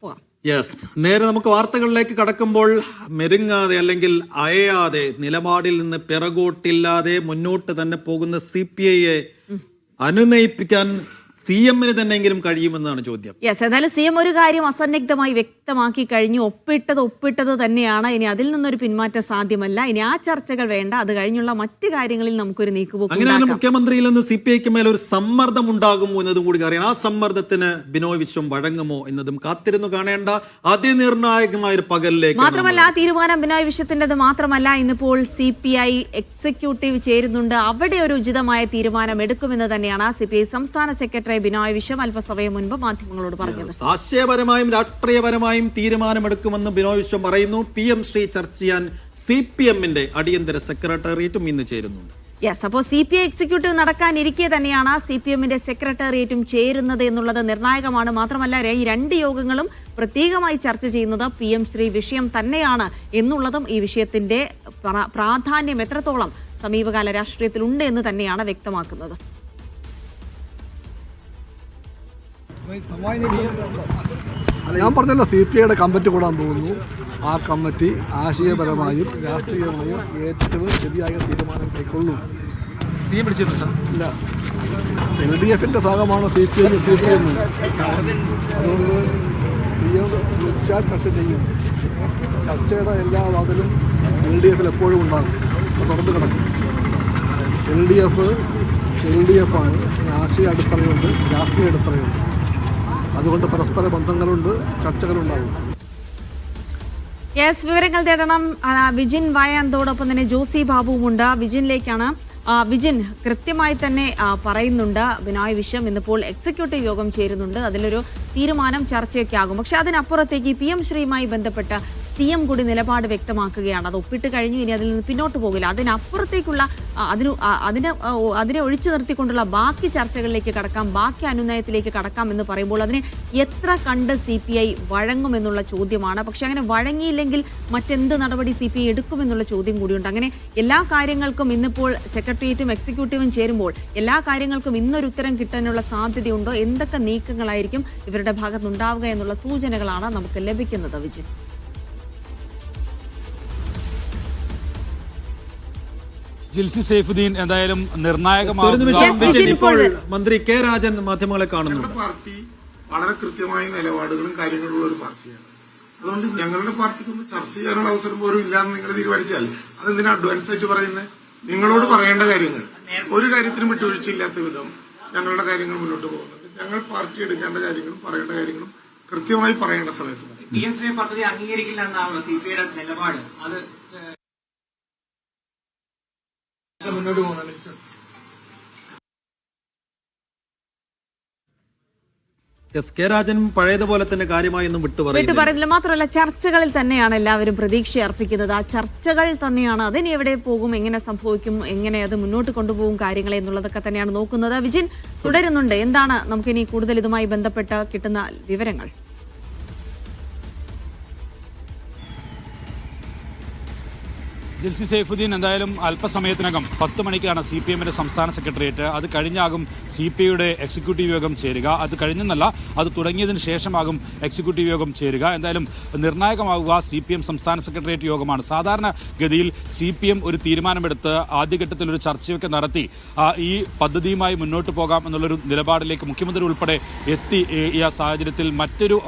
പോകാം. യെസ്, നേരെ നമുക്ക് വാർത്തകളിലേക്ക് കടക്കുമ്പോൾ മെരുങ്ങാതെ അല്ലെങ്കിൽ അയയാതെ നിലപാടിൽ നിന്ന് പിറകോട്ടില്ലാതെ മുന്നോട്ട് തന്നെ പോകുന്ന CPIയെ അനുനയിപ്പിക്കാൻ CM-ന് തന്നെയെങ്കിലും കഴിയുമെന്നാണ് ചോദ്യം. യെസ്, എന്നാലും CM ഒരു കാര്യം അസന്നിഗ്ധമായി വ്യക്തമാക്കി കഴിഞ്ഞു. ഒപ്പിട്ടത് തന്നെയാണ്. ഇനി അതിൽ നിന്നൊരു പിന്മാറ്റം സാധ്യമല്ല. ഇനി ആ ചർച്ചകൾ വേണ്ട. അത് കഴിഞ്ഞുള്ള മറ്റു കാര്യങ്ങളിൽ നമുക്കൊരു നീക്കുപോക്ക്. അങ്ങനെയാണ് മുഖ്യമന്ത്രിയിൽ നിന്ന് CPIക്ക് മേൽ ഒരു സമ്മർദ്ദം ഉണ്ടാകുമോ എന്നതും കൂടി അറിയണം. ആ സമ്മർദ്ദത്തിന് ബിനോയ് വിശ്വം വഴങ്ങുമോ എന്നതും കാത്തിരുന്നു കാണേണ്ട അതിനിർണായകമായ ഒരു പകലിലേക്ക്. മാത്രമല്ല ആ തീരുമാനം ബിനോയ് വിശ്വത്തിൻ്റെത് മാത്രമല്ല. ഇന്നിപ്പോൾ CPI എക്സിക്യൂട്ടീവ് ചേരുന്നുണ്ട്. അവിടെ ഒരു ഉചിതമായ തീരുമാനം എടുക്കുമെന്ന് തന്നെയാണ് CPI സംസ്ഥാന സെക്രട്ടറി ബിനോയ് വിശ്വം അല്പസമയം മുൻപ് മാധ്യമങ്ങളോട് പറഞ്ഞത്. ആശയപരമായും രാഷ്ട്രീയപരമായും തീരുമാനമെടുക്കുമെന്ന് ബിനോയ് വിശ്വം പറയുന്നു. PM ശ്രീ ചർച്ച ചെയ്യാൻ CPM-ന്റെ അടിയന്തര സെക്രട്ടേറിയറ്റും ഇന്ന് ചേരുന്നുണ്ട്. യെസ്, അപ്പോൾ CPI എക്സിക്യൂട്ടീവ് നടക്കാനിരിക്കെ തന്നെയാണ് CPM-ന്റെ സെക്രട്ടേറിയറ്റും ചേരുന്നത് എന്നുള്ളത് നിർണായകമാണ്. മാത്രമല്ല ഈ രണ്ട് യോഗങ്ങളും പ്രത്യേകമായി ചർച്ച ചെയ്യുന്നത് PM ശ്രീ വിഷയം തന്നെയാണ് എന്നുള്ളതും ഈ വിഷയത്തിന്റെ പ്രാധാന്യം എത്രത്തോളം സമീപകാല രാഷ്ട്രീയത്തിലുണ്ട് എന്ന് തന്നെയാണ് വ്യക്തമാക്കുന്നത്. ഞാൻ പറഞ്ഞല്ലോ CPIയുടെ കമ്മിറ്റി കൂടാൻ പോകുന്നു. ആ കമ്മിറ്റി ആശയപരമായും രാഷ്ട്രീയമായും ഏറ്റവും ശരിയായ തീരുമാനം കൈക്കൊള്ളും. ഇല്ല, LDF-ന്റെ ഭാഗമാണ് CPI CPM. അതുകൊണ്ട് CM വിളിച്ചാൽ ചർച്ച ചെയ്യും. ചർച്ചയുടെ എല്ലാ വാതിലും LDF-ൽ എപ്പോഴും ഉണ്ടാകും. അത് തുറന്നു കിടക്കും. LDF ആണ്. ആശയ അടിത്തറയുണ്ട്, രാഷ്ട്രീയ അടിത്തറയുണ്ട്. അതുകൊണ്ട് പരസ്പര ബന്ധങ്ങളുണ്ട്, ചർച്ചകളുണ്ടാകും. യെസ്, വിവരങ്ങൾ തേടണം. വിജിൻ വായാന്തോടൊപ്പം തന്നെ ജോസി ബാബുവുമുണ്ട്. വിജിനിലേക്കാണ്. വിജിൻ കൃത്യമായി തന്നെ പറയുന്നുണ്ട് ബിനോയ് വിശ്വം ഇന്നിപ്പോൾ എക്സിക്യൂട്ടീവ് യോഗം ചേരുന്നുണ്ട്. അതിലൊരു തീരുമാനം ചർച്ചയൊക്കെ ആകും. പക്ഷെ അതിനപ്പുറത്തേക്ക് PM ശ്രീയുമായി ബന്ധപ്പെട്ട CM കൂടി നിലപാട് വ്യക്തമാക്കുകയാണ്. അത് ഒപ്പിട്ട് കഴിഞ്ഞു, ഇനി അതിൽ നിന്ന് പിന്നോട്ട് പോകില്ല. അതിനപ്പുറത്തേക്കുള്ള അതിനെ ഒഴിച്ചു നിർത്തിക്കൊണ്ടുള്ള ബാക്കി ചർച്ചകളിലേക്ക് കടക്കാം, ബാക്കി അനുനയത്തിലേക്ക് കടക്കാം എന്ന് പറയുമ്പോൾ അതിനെ എത്ര കണ്ട് CPI വഴങ്ങുമെന്നുള്ള ചോദ്യമാണ്. പക്ഷെ അങ്ങനെ വഴങ്ങിയില്ലെങ്കിൽ മറ്റെന്ത് നടപടി CPI എടുക്കുമെന്നുള്ള ചോദ്യം കൂടിയുണ്ട്. അങ്ങനെ എല്ലാ കാര്യങ്ങൾക്കും ഇന്നിപ്പോൾ സെക്രട്ടേറിയറ്റും എക്സിക്യൂട്ടീവും ചേരുമ്പോൾ എല്ലാ കാര്യങ്ങൾക്കും ഇന്നൊരു ഉത്തരം കിട്ടാനുള്ള സാധ്യതയുണ്ടോ? എന്തൊക്കെ നീക്കങ്ങളായിരിക്കും ഇവരുടെ ഭാഗത്തുനിന്നുണ്ടാവുക എന്നുള്ള സൂചനകളാണ് നമുക്ക് ലഭിക്കുന്നത്. വിജയ്, ജിൽസി സൈഫുദ്ദീൻ എന്തായാലും ഇപ്പോൾ മന്ത്രി K രാജൻ മാധ്യമങ്ങളെ കാണുന്നു. പാർട്ടി വളരെ കൃത്യമായ നിലപാടുകളും കാര്യങ്ങളുള്ള ഒരു പാർട്ടിയാണ്. അതുകൊണ്ട് ഞങ്ങളുടെ പാർട്ടിക്കൊന്ന് ചർച്ച ചെയ്യാനുള്ള അവസരം പോലും ഇല്ലാന്ന് നിങ്ങൾ തീരുമാനിച്ചാൽ അതെന്തിനാ അഡ്വാൻസ് ആയിട്ട് പറയുന്നത്? നിങ്ങളോട് പറയേണ്ട കാര്യങ്ങൾ ഒരു കാര്യത്തിനും വിട്ടുവീഴ്ചയില്ലാത്ത വിധം ഞങ്ങളുടെ കാര്യങ്ങൾ മുന്നോട്ട് പോകുന്നുണ്ട്. ഞങ്ങൾ പാർട്ടി എടുക്കേണ്ട കാര്യങ്ങളും പറയേണ്ട കാര്യങ്ങളും കൃത്യമായി പറയേണ്ട സമയത്ത് പദ്ധതി അംഗീകരിക്കില്ല എന്നാണല്ലോ CPIയുടെ നിലപാട്. അത് മുന്നോട്ട് പോകുന്നത് K രാജൻ പഴയതുപോലെ തന്നെ കാര്യമായൊന്നും വിട്ടുപറയുന്നില്ല. മാത്രമല്ല ചർച്ചകളിൽ തന്നെയാണ് എല്ലാവരും പ്രതീക്ഷ അർപ്പിക്കുന്നത്. ആ ചർച്ചകൾ തന്നെയാണ് അതിന് എവിടെ പോകും, എങ്ങനെ സംഭവിക്കും, എങ്ങനെ അത് മുന്നോട്ട് കൊണ്ടുപോകും കാര്യങ്ങളെ എന്നുള്ളതൊക്കെ തന്നെയാണ് നോക്കുന്നത്. വിജിൻ തുടരുന്നുണ്ട്. എന്താണ് നമുക്കിനി കൂടുതൽ ഇതുമായി ബന്ധപ്പെട്ട് കിട്ടുന്ന വിവരങ്ങൾ? ജിൽസി സൈഫുദ്ദീൻ എന്തായാലും അല്പസമയത്തിനകം 10 മണിക്കാണ് CPM-ന്റെ സംസ്ഥാന സെക്രട്ടേറിയറ്റ്. അത് കഴിഞ്ഞാകും CPIയുടെ എക്സിക്യൂട്ടീവ് യോഗം ചേരുക. അത് കഴിഞ്ഞെന്നല്ല, അത് തുടങ്ങിയതിന് ശേഷമാകും എക്സിക്യൂട്ടീവ് യോഗം ചേരുക. എന്തായാലും നിർണായകമാവുക CPM സംസ്ഥാന സെക്രട്ടേറിയറ്റ് യോഗമാണ്. സാധാരണ ഗതിയിൽ CPM ഒരു തീരുമാനമെടുത്ത് ആദ്യഘട്ടത്തിൽ ഒരു ചർച്ചയൊക്കെ നടത്തി ഈ പദ്ധതിയുമായി മുന്നോട്ട് പോകാം എന്നുള്ളൊരു നിലപാടിലേക്ക് മുഖ്യമന്ത്രി ഉൾപ്പെടെ എത്തി. ഈ സാഹചര്യത്തിൽ മറ്റൊരു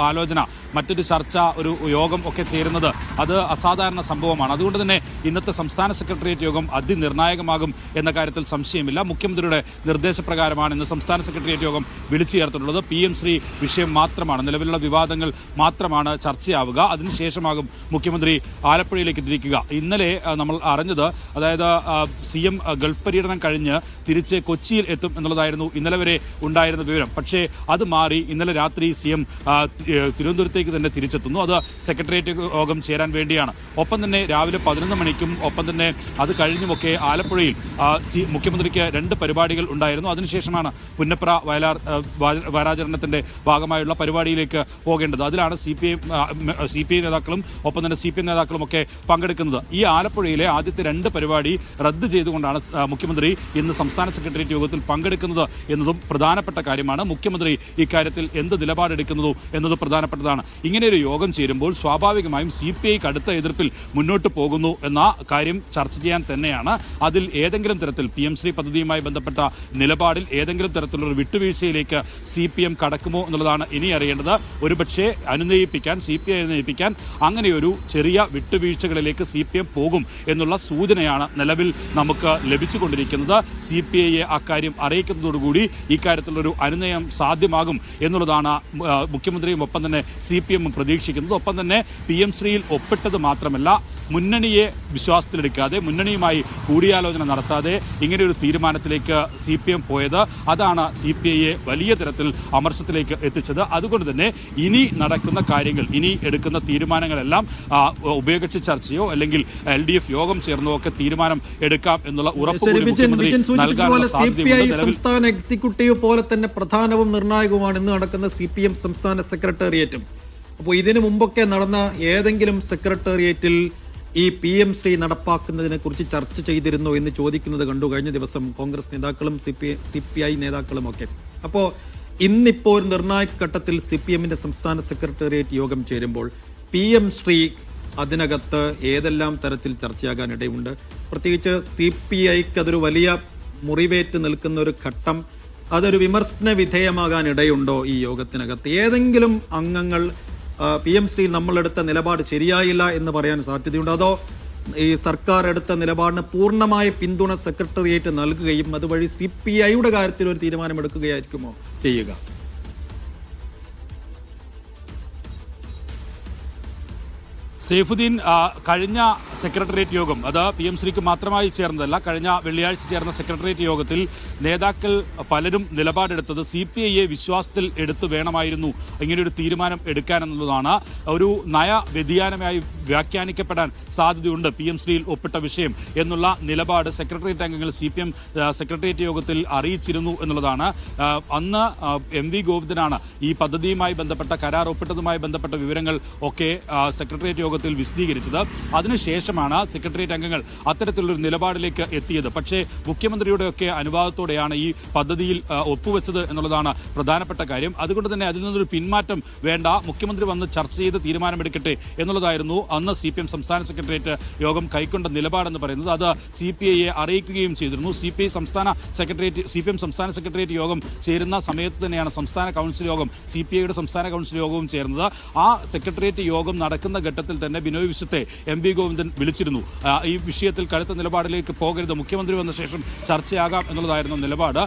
ആലോചന, മറ്റൊരു ചർച്ച, ഒരു യോഗം ഒക്കെ ചേരുന്നത് അത് അസാധാരണ സംഭവമാണ്. അതുകൊണ്ട് തന്നെ ഇന്നത്തെ സംസ്ഥാന സെക്രട്ടേറിയറ്റ് യോഗം അതിനിർണായകമാകും എന്ന കാര്യത്തിൽ സംശയമില്ല. മുഖ്യമന്ത്രിയുടെ നിർദ്ദേശപ്രകാരമാണ് ഇന്ന് സംസ്ഥാന സെക്രട്ടേറിയറ്റ് യോഗം വിളിച്ചു ചേർത്തിട്ടുള്ളത്. PM ശ്രീ വിഷയം മാത്രമാണ്, നിലവിലുള്ള വിവാദങ്ങൾ മാത്രമാണ് ചർച്ചയാവുക. അതിനുശേഷമാകും മുഖ്യമന്ത്രി ആലപ്പുഴയിലേക്ക് തിരിക്കുക. ഇന്നലെ നമ്മൾ അറിഞ്ഞത്, അതായത് CM ഗൾഫ് പര്യടനം കഴിഞ്ഞ് തിരിച്ച് കൊച്ചിയിൽ എത്തും എന്നുള്ളതായിരുന്നു ഇന്നലെ വരെ ഉണ്ടായിരുന്ന വിവരം. പക്ഷേ അത് മാറി ഇന്നലെ രാത്രി CM തിരുവനന്തപുരത്തേക്ക് മുന്നോട്ടേക്ക് തന്നെ തിരിച്ചെത്തുന്നു. അത് സെക്രട്ടേറിയറ്റ് യോഗം ചേരാൻ വേണ്ടിയാണ്. ഒപ്പം തന്നെ രാവിലെ 11 മണിക്കും ഒപ്പം തന്നെ അത് കഴിഞ്ഞുമൊക്കെ ആലപ്പുഴയിൽ മുഖ്യമന്ത്രിക്ക് 2 പരിപാടികൾ ഉണ്ടായിരുന്നു. അതിനുശേഷമാണ് പുന്നപ്ര വാരാചരണത്തിന്റെ ഭാഗമായുള്ള പരിപാടിയിലേക്ക് പോകേണ്ടത്. അതിലാണ് CPI നേതാക്കളും ഒപ്പം തന്നെ CPM നേതാക്കളും ഒക്കെ പങ്കെടുക്കുന്നത്. ഈ ആലപ്പുഴയിലെ ആദ്യത്തെ 2 പരിപാടി റദ്ദ് ചെയ്തുകൊണ്ടാണ് മുഖ്യമന്ത്രി ഇന്ന് സംസ്ഥാന സെക്രട്ടേറിയറ്റ് യോഗത്തിൽ പങ്കെടുക്കുന്നത് എന്നതും പ്രധാനപ്പെട്ട കാര്യമാണ്. മുഖ്യമന്ത്രി ഇക്കാര്യത്തിൽ എന്ത് നിലപാടെടുക്കുന്നതോ എന്നത് പ്രധാനപ്പെട്ടതാണ്. ഇങ്ങനെയൊരു യോഗം ചേരുമ്പോൾ സ്വാഭാവികമായും CPIക്ക് അടുത്ത എതിർപ്പിൽ മുന്നോട്ട് പോകുന്നു എന്ന കാര്യം ചർച്ച ചെയ്യാൻ തന്നെയാണ്. അതിൽ ഏതെങ്കിലും തരത്തിൽ PM ശ്രീ പദ്ധതിയുമായി ബന്ധപ്പെട്ട നിലപാടിൽ ഏതെങ്കിലും തരത്തിലുള്ള വിട്ടുവീഴ്ചയിലേക്ക് CPM കടക്കുമോ എന്നുള്ളതാണ് ഇനി അറിയേണ്ടത്. ഒരുപക്ഷെ CPI അനുനയിപ്പിക്കാൻ അങ്ങനെയൊരു ചെറിയ വിട്ടുവീഴ്ചകളിലേക്ക് CPM പോകും എന്നുള്ള സൂചനയാണ് നിലവിൽ നമുക്ക് ലഭിച്ചുകൊണ്ടിരിക്കുന്നത്. CPIയെ അക്കാര്യം അറിയിക്കുന്നതോടുകൂടി ഇക്കാര്യത്തിലുള്ളൊരു അനുനയം സാധ്യമാകും എന്നുള്ളതാണ് മുഖ്യമന്ത്രിയും ഒപ്പം തന്നെ CPM പ്രതീക്ഷിക്കുന്നത്. ഒപ്പം തന്നെ PM ശ്രീയിൽ ഒപ്പിട്ടത് മാത്രമല്ല, മുന്നണിയെ വിശ്വാസത്തിലെടുക്കാതെ മുന്നണിയുമായി കൂടിയാലോചന നടത്താതെ ഇങ്ങനെയൊരു തീരുമാനത്തിലേക്ക് CPM പോയത് അതാണ് CPIയെ വലിയ തരത്തിൽ അമർഷത്തിലേക്ക് എത്തിച്ചത്. അതുകൊണ്ട് തന്നെ ഇനി നടക്കുന്ന കാര്യങ്ങൾ, ഇനി എടുക്കുന്ന തീരുമാനങ്ങളെല്ലാം ഉപയോഗിച്ച് ചർച്ചയോ അല്ലെങ്കിൽ LDF യോഗം ചേർന്നോ ഒക്കെ തീരുമാനം എടുക്കാം എന്നുള്ള ഉറപ്പ് നൽകാനുള്ള സാധ്യതയുണ്ട്. സംസ്ഥാന എക്സിക്യൂട്ടീവ് പോലെ തന്നെ പ്രധാനവും നിർണായകവുമാണ് ഇന്ന് നടക്കുന്ന CPM സംസ്ഥാന സെക്രട്ടേറിയറ്റും. അപ്പോൾ ഇതിനു മുമ്പൊക്കെ നടന്ന ഏതെങ്കിലും സെക്രട്ടേറിയറ്റിൽ ഈ PM ശ്രീ നടപ്പാക്കുന്നതിനെ കുറിച്ച് ചർച്ച ചെയ്തിരുന്നോ എന്ന് ചോദിക്കുന്നത് കണ്ടു കഴിഞ്ഞ ദിവസം കോൺഗ്രസ് നേതാക്കളും CPI നേതാക്കളും ഒക്കെ. അപ്പോൾ ഇന്നിപ്പോൾ ഒരു നിർണായക ഘട്ടത്തിൽ CPMന്റെ സംസ്ഥാന സെക്രട്ടേറിയറ്റ് യോഗം ചേരുമ്പോൾ PM ശ്രീ അതിനകത്ത് ഏതെല്ലാം തരത്തിൽ ചർച്ചയാകാനിടയുണ്ട്? പ്രത്യേകിച്ച് CPIക്ക് അതൊരു വലിയ മുറിവേറ്റ് നിൽക്കുന്ന ഒരു ഘട്ടം, അതൊരു വിമർശന വിധേയമാകാനിടയുണ്ടോ ഈ യോഗത്തിനകത്ത്? ഏതെങ്കിലും അംഗങ്ങൾ PM ശ്രീ നമ്മളെടുത്ത നിലപാട് ശരിയായില്ല എന്ന് പറയാൻ സാധ്യതയുണ്ട്? അതോ ഈ സർക്കാർ എടുത്ത നിലപാടിന് പൂർണ്ണമായ പിന്തുണ സെക്രട്ടേറിയറ്റ് നൽകുകയും അതുവഴി CPIയുടെ കാര്യത്തിൽ ഒരു തീരുമാനമെടുക്കുകയായിരിക്കുമോ ചെയ്യുക? സൈഫുദ്ദീൻ, കഴിഞ്ഞ സെക്രട്ടേറിയറ്റ് യോഗം അത് PM ശ്രീക്ക് മാത്രമായി ചേർന്നതല്ല. കഴിഞ്ഞ വെള്ളിയാഴ്ച ചേർന്ന സെക്രട്ടേറിയറ്റ് യോഗത്തിൽ നേതാക്കൾ പലരും നിലപാടെടുത്തത് CPIയെ വിശ്വാസത്തിൽ എടുത്തു വേണമായിരുന്നു ഇങ്ങനെയൊരു തീരുമാനം എടുക്കാനെന്നുള്ളതാണ്. ഒരു നയ വ്യതിയാനമായി വ്യാഖ്യാനിക്കപ്പെടാൻ സാധ്യതയുണ്ട് PM ശ്രീയിൽ ഒപ്പിട്ട വിഷയം എന്നുള്ള നിലപാട് സെക്രട്ടേറിയറ്റ് അംഗങ്ങൾ CPM സെക്രട്ടേറിയറ്റ് യോഗത്തിൽ അറിയിച്ചിരുന്നു എന്നുള്ളതാണ്. അന്ന് MV ഗോവിന്ദനാണ് ഈ പദ്ധതിയുമായി ബന്ധപ്പെട്ട കരാർ ഒപ്പിട്ടതുമായി ബന്ധപ്പെട്ട വിവരങ്ങൾ ഒക്കെ സെക്രട്ടേറിയറ്റ് യോഗത്തിൽ വിശദീകരിച്ചത്. അതിനുശേഷമാണ് സെക്രട്ടേറിയറ്റ് അംഗങ്ങൾ അത്തരത്തിലുള്ളൊരു നിലപാടിലേക്ക് എത്തിയത്. പക്ഷേ മുഖ്യമന്ത്രിയുടെയൊക്കെ അനുവാദത്തോടെയാണ് ഈ പദ്ധതിയിൽ ഒപ്പുവെച്ചത് എന്നുള്ളതാണ് പ്രധാനപ്പെട്ട കാര്യം. അതുകൊണ്ട് തന്നെ അതിൽ നിന്നൊരു പിന്മാറ്റം വേണ്ട, മുഖ്യമന്ത്രി വന്ന് ചർച്ച ചെയ്ത് തീരുമാനമെടുക്കട്ടെ എന്നുള്ളതായിരുന്നു അന്ന് CPM സംസ്ഥാന സെക്രട്ടേറിയറ്റ് യോഗം കൈക്കൊണ്ട നിലപാടെന്ന് പറയുന്നത്. അത് CPIയെ അറിയിക്കുകയും ചെയ്തിരുന്നു. CPM സംസ്ഥാന സെക്രട്ടേറിയറ്റ് യോഗം ചേരുന്ന സമയത്ത് തന്നെയാണ് സംസ്ഥാന കൗൺസിൽ യോഗം, CPIയുടെ സംസ്ഥാന കൗൺസിൽ യോഗവും ചേർന്നത്. ആ സെക്രട്ടേറിയറ്റ് യോഗം നടക്കുന്ന ഘട്ടത്തിൽ തന്നെ ബിനോയ് വിശ്വത്തെ MV ഗോവിന്ദൻ വിളിച്ചിരുന്നു. ഈ വിഷയത്തിൽ കടുത്ത നിലപാടിലേക്ക് പോകരുത്, മുഖ്യമന്ത്രി വന്ന ശേഷം ചർച്ചയാകാം എന്നുള്ളതായിരുന്നു നിലപാട്.